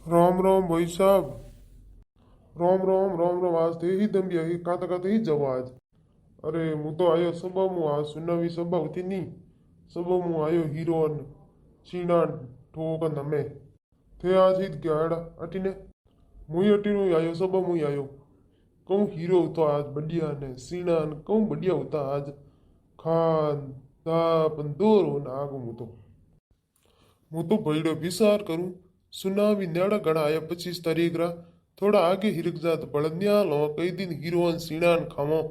राम राम भाई साहब। राम राम राम राम। आज थे ही दम ही काता काता ही जाओ आज। अरे હું તો આયો સભા હું આ સુનાવી સભા હતી ની સભા હું આયો હીરોન ચીણા ઠોકન અમે તે આજ હિત ગાડા અટીને મુઈ અટીનું આયો સભા મુઈ આયો કહું હીરો હતો આજ બડિયા ને સીણા ને કહું બડિયા હતા આજ ખાન તાપન દોરો ને આગું હું તો ભઈડો વિચાર કरूं सुनावी न्याड़ा गणा आया 25 तारीख रा थोड़ा आगे हिरक जात बड़न्या लो कई दिन हीरोन सीणान खामो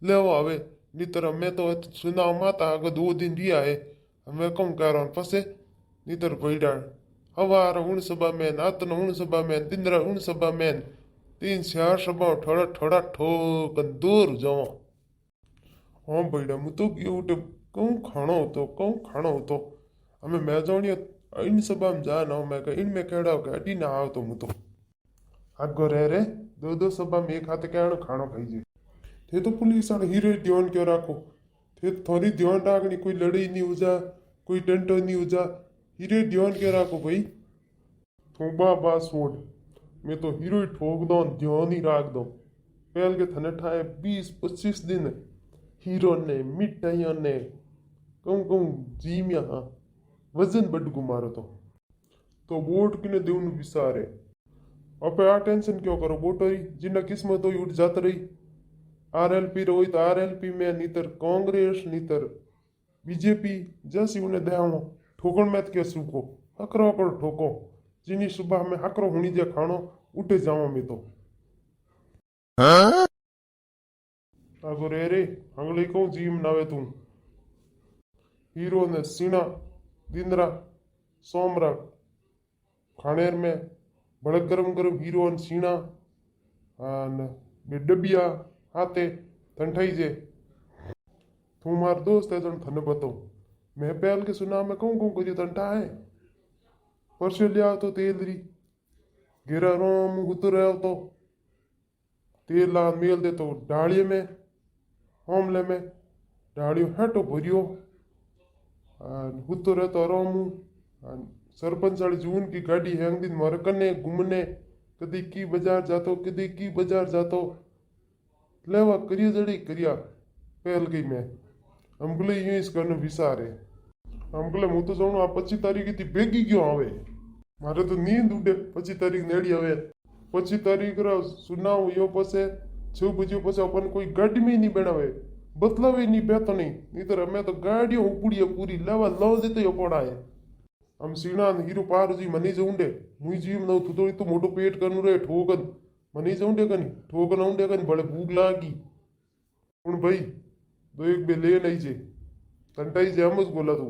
लेवा आवे नीतर मैं तो सुनाव माता आगे 2 दिन रिया है हमें कौन करो फसे नीतर भईड़ा हवार उन सभा में नातन उन सभा में दिंदरा उन सभा में 3-4 सभा ठोड़ा ठोड़ा ठोकन दूर जाओ। हाँ भईड़ा मु तो उठे कहूँ खाणो होतो हमें मैं जानियो इन सभा में जा ना मैं कह इनमें केड़ा हो अटी ना आओ तो मुतो आगो रे 2-2 सभा में एक हाथ कहणो खाणो खाई जे थे तो पुलिस वाले हीरो ध्यान क्यों राखो थे थोड़ी ध्यान राखनी कोई लड़ाई नहीं हो जा कोई टंटो नहीं हो जा हीरो ध्यान क्यों राखो भाई थोबा बास छोड़ मैं तो हीरो ठोक दो ध्यान ही राख दो पहल के थने ठाए 20-25 दिन हीरो ने मिठाइयों ने कहूँ जीमिया हाँ वजन बड़गु मारो तो वोट किने देवन विचारे अब आ टेंशन क्यों करो वोटरी जिन्ना किस्मत हुई उठ जात रही आरएलपी रही तो आरएलपी में नीतर कांग्रेस नीतर बीजेपी जैसी उन्हें देवो ठोकण में क्या सूखो हकरो कर ठोको जिनी सुबह में हकरो हुणी जे खानो उठे जाओ में तो आगो रे हंगली को जीम नावे तू हीरो ने सीना दिंदरा सोमरा खानेर में भड़क गरम गरम हीरो और सीना डबिया हाथे तंठाई जे तू मार दोस्त है थने बताओ मैं पहल के सुना मैं कहूँ करियो तंठा है परसों लिया तो तेल री घेरा रोम उतर तो तेल ला मेल दे तो डालिए में होमले में डालियो हटो भरियो उतर तो रोमू सरपंच वाली जून की गाड़ी हैंग दिन मारे कने घूमने कदी की बाजार जातो कदी की बाजार जातो लेवा करिया जड़ी करिया पहल गई मैं हमको यूं इस करने विचार है हमको मैं तो जाऊँ आप 25 तारीख थी भेगी क्यों आवे मारे तो नींद उठे 25 तारीख नेड़ी आवे 25 तारीख रा सुनाव यो पसे 6 बजे पसे अपन कोई गाड़ी में ही नहीं बनावे बतलावे नहीं बेतो नहीं तो मैं तो गाड़ियों उपड़ी पूरी लेवा लो देते यो पड़ा है हम सीना हीरो पार जी मनी जाऊंडे मुई जीव न थोड़ी तो मोटो पेट करनु रे ठोकन मनी जाऊंडे कनी ठोकन आउंडे कनी बड़े भूख लागी उन भाई दो एक बे ले नहीं जे तंटाई जे हमस गोला तू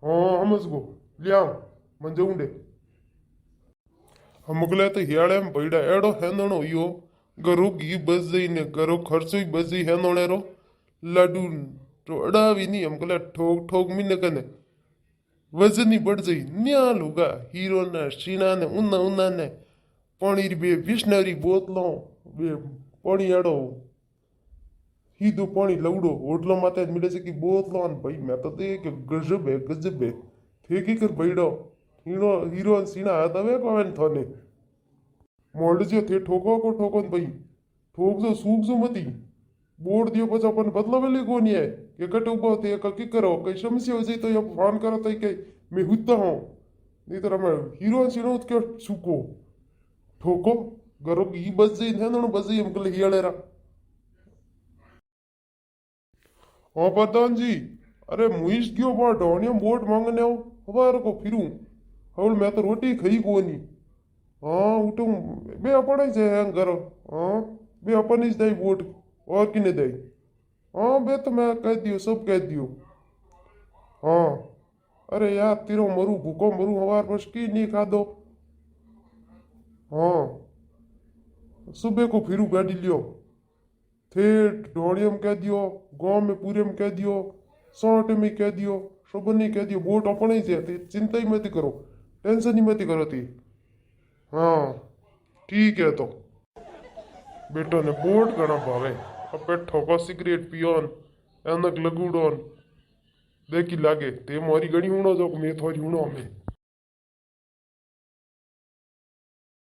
हाँ हमस गो लिया मन जाऊंडे हम मुगले तो हियाड़े में बैठा एड़ो हैंदणो यो घरों घी बच गई ने घरों खर्चो ही बच गई हैंदोणे रो लाडू तो अड़ावी नहीं हम कहला ठोक ठोक मिन कने वजन ही बढ़ गई न्या लुगा हीरो ने सीना ने उन्ना ने पानी बे विष्णरी बोतलों बे पानी अड़ो ही दो पानी लवड़ो होटलों माते मिले से की बोतलों भाई मैं तो देख गजब है थे की कर बैठो हीरो सीना आता वे कौन थाने मोल्ड जो थे ठोको को ठोको भाई ठोक जो सूख जो मती बोर्ड दियो પછી अपन बदलावेली कोनी है કે કટ ઉભો તે કી કરો કઈ સમસ્યા હોય તો ફોન કરો તો કે મે હુત્તા હો નહીં તો અમે હીરો સીનો કે સુકો ठोको घरों की बस जाई है ना बस जाई हमको हियाड़े रा हाँ प्रधान जी अरे मुइस क्यों बा ढोनियो वोट मांगने हो हवार को फिरूं हवल मैं तो रोटी खाई कोनी हाँ उठूं बे अपन ही है घर हाँ बे अपन ही दई वोट और किने दई हाँ बे तो मैं कह दियो सब कह दियो हाँ अरे यार तेरो मरू भूखो मरू हवार बस की नहीं खा दो हाँ सुबह को फिरू गाड़ी लियो ठेठ ढोड़ियम कह दियो गांव में पूरे में कह दियो सौटे में कह दियो सबने कह दियो वोट अपने ही से चिंता ही मत करो टेंशन ही मत करो थी हाँ ठीक है तो बेटो ने वोट घना भावे अब ठोको सिगरेट पियोन एनक लगूडोन देखी लागे ते मारी गणी हूणो जो मैं थोड़ी हूणो हमें